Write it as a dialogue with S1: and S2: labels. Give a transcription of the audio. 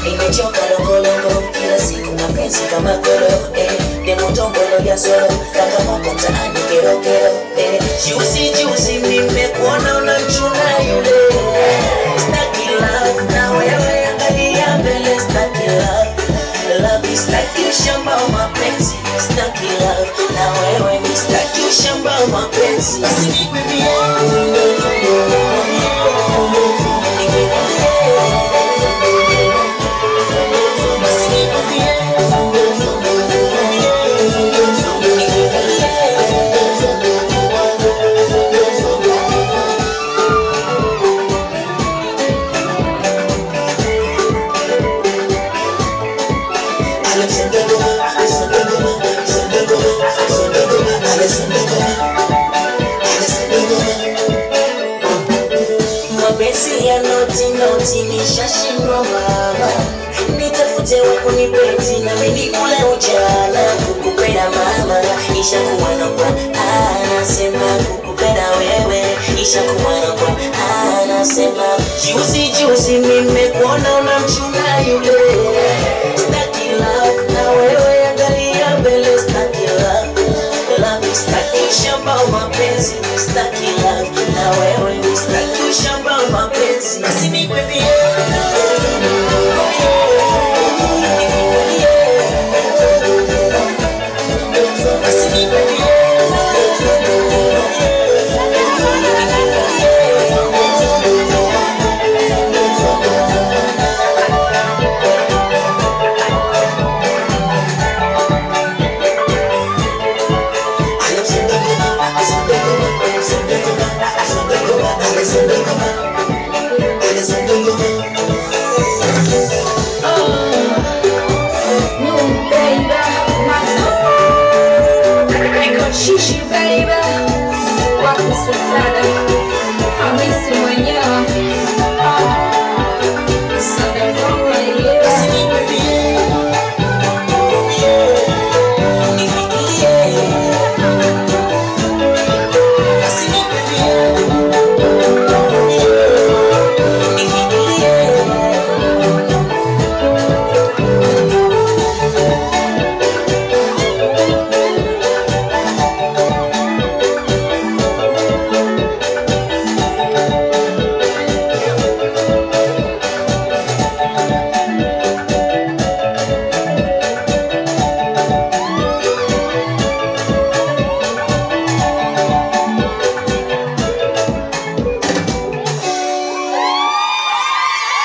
S1: nimechoka longolongo kila siku mapenzi kama kolo demo tombolo ya solo kaka moko mtaani kero kero juzi nimekuona unamchuna yule stuck in love na wewe angalia mbele stuck in love love is like shamba wa mapenzi stuck in love na wewe ni stuck shamba wa mapenzi basi nipe mabesi ya noti nishashindwa mama nitafute wako nipeti na mimi kule ujana kukupenda mama ishakuwa namba anasema kukupenda wewe ishakuwa namba anasema juzi nimekuona unamchuna yule stuck in love na wewe angalia mbele stuck in love love is stuck shamba wa mapenzi stuck in love na wewe stuck shamba wa mapenzi basi nipe